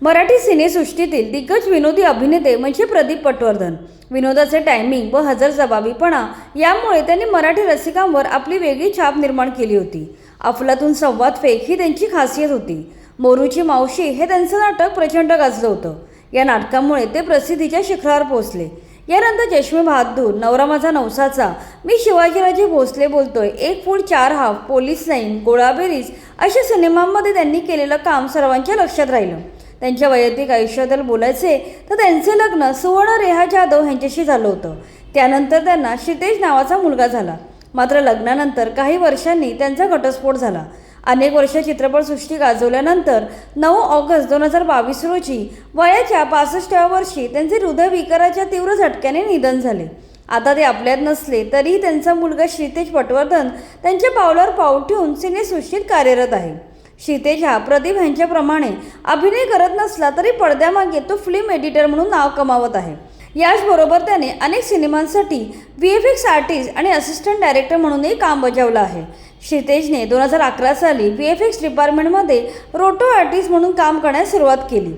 मराठी सिनेसृष्टीतील दिग्गज विनोदी अभिनेते म्हणजे प्रदीप पटवर्धन. विनोदाचे टायमिंग व हजरजबाबीपणा यामुळे त्यांनी मराठी रसिकांवर आपली वेगळी छाप निर्माण केली होती. अफलातून संवाद फेक ही त्यांची खासियत होती. मोरूची मावशी हे त्यांचं नाटक प्रचंड गाजलं होतं. या नाटकामुळे ते प्रसिद्धीच्या शिखरावर पोहोचले. यानंतर चष्मे बहादूर, नवरा माझा नवसाचा, मी शिवाजीराजे भोसले बोलतोय, एक फूट चार हाफ, पोलीस लाईन, गोळाबेरीज अशा सिनेमांमध्ये त्यांनी केलेलं काम सर्वांच्या लक्षात राहिलं. त्यांच्या वैयक्तिक आयुष्याबद्दल बोलायचे तर त्यांचे लग्न सुवर्ण रेहा जाधव यांच्याशी झालं होतं. त्यानंतर त्यांना क्षितेज नावाचा मुलगा झाला. मात्र लग्नानंतर काही वर्षांनी त्यांचा घटस्फोट झाला. अनेक वर्ष चित्रपटसृष्टी गाजवल्यानंतर 9 ऑगस्ट 2022 रोजी वयाच्या 65व्या वर्षी त्यांचे हृदयविकाराच्या तीव्र झटक्याने निधन झाले. आता ते आपल्यात नसले तरीही त्यांचा मुलगा क्षितेज पटवर्धन त्यांच्या पावलावर पाऊल ठेवून सिनेसृष्टीत कार्यरत आहे. क्षितेज हा प्रदीप यांच्याप्रमाणे अभिनय करत नसला तरी पडद्यामागे तो फिल्म एडिटर म्हणून नाव कमावत आहे. याचबरोबर त्याने अनेक सिनेमांसाठी VFX आर्टिस्ट आणि असिस्टंट डायरेक्टर म्हणूनही काम बजावलं आहे. क्षितेजने 2011 साली VFX डिपार्टमेंटमध्ये रोटो आर्टिस्ट म्हणून काम करण्यास सुरुवात केली.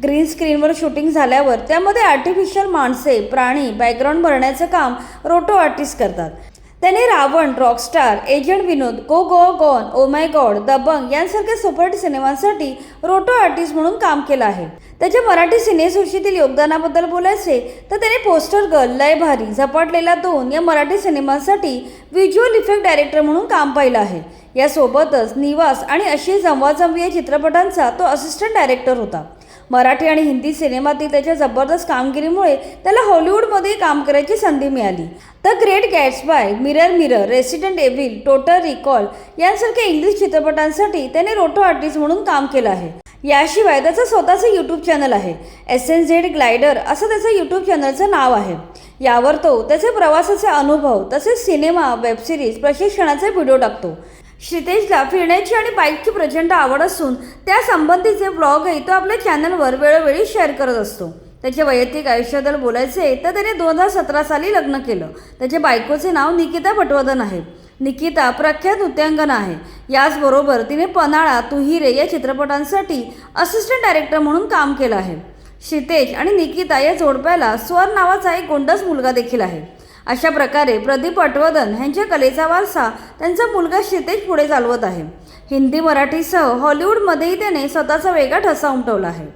ग्रीन स्क्रीनवर शूटिंग झाल्यावर त्यामध्ये आर्टिफिशियल माणसे, प्राणी, बॅकग्राऊंड भरण्याचं काम रोटो आर्टिस्ट करतात. त्याने Raavan, Rockstar, Agent Vinod, Go Go Gone, Oh My God, Dabangg यांसारख्या सुपरहिट सिनेमांसाठी रोटो आर्टिस्ट म्हणून काम केलं आहे. त्याच्या मराठी सिनेसृष्टीतील योगदानाबद्दल बोलायचे तर त्याने पोस्टर गर्ल, लय भारी, झपाटलेला 2 या मराठी सिनेमांसाठी व्हिज्युअल इफेक्ट डायरेक्टर म्हणून काम पाहिलं आहे. यासोबतच निवास आणि अशी जमवाजमवी या चित्रपटांचा तो असिस्टंट डायरेक्टर होता. मराठी आणि हिंदी सिनेमातील त्याच्या जबरदस्त कामगिरीमुळे त्याला हॉलिवूडमध्ये काम करायची संधी मिळाली. The great Gatsby, mirror mirror, resident evil, total recall यांसारख्या इंग्लिश चित्रपटांसाठी त्याने रोटो आर्टिस्ट म्हणून काम केलं आहे. याशिवाय त्याचं स्वतःचं यूट्यूब चॅनल आहे. SNZ ग्लायडर असं त्याचं यूट्यूब चॅनलचं नाव आहे. यावर तो त्याचे प्रवासाचे अनुभव तसेच सिनेमा, वेबसिरीज, प्रशिक्षणाचे व्हिडिओ टाकतो. क्षितेजला फिरण्याची आणि बाईकची प्रचंड आवड असून त्यासंबंधीचे ब्लॉगही तो आपल्या चॅनलवर वेळोवेळी शेअर करत असतो. त्याच्या वैयक्तिक आयुष्याबद्दल बोलायचे तर त्याने 2017 साली लग्न केलं. त्याच्या बायकोचे नाव निकिता पटवर्धन आहे. निकिता प्रख्यात नृत्यांगना आहे. याचबरोबर तिने पन्हाळा, तू ही रे या चित्रपटांसाठी असिस्टंट डायरेक्टर म्हणून काम केलं आहे. क्षितेज आणि निकिता या जोडप्याला स्वर नावाचा एक गोंडस मुलगा देखील आहे. अशा प्रकारे प्रदीप पटवर्धन यांच्या कलेचा वारसा त्यांचा मुलगा क्षितेज पुढे चालवत आहे. हिंदी, मराठीसह हॉलिवूडमध्येही त्याने स्वतःचा वेगळा ठसा उमटवला आहे.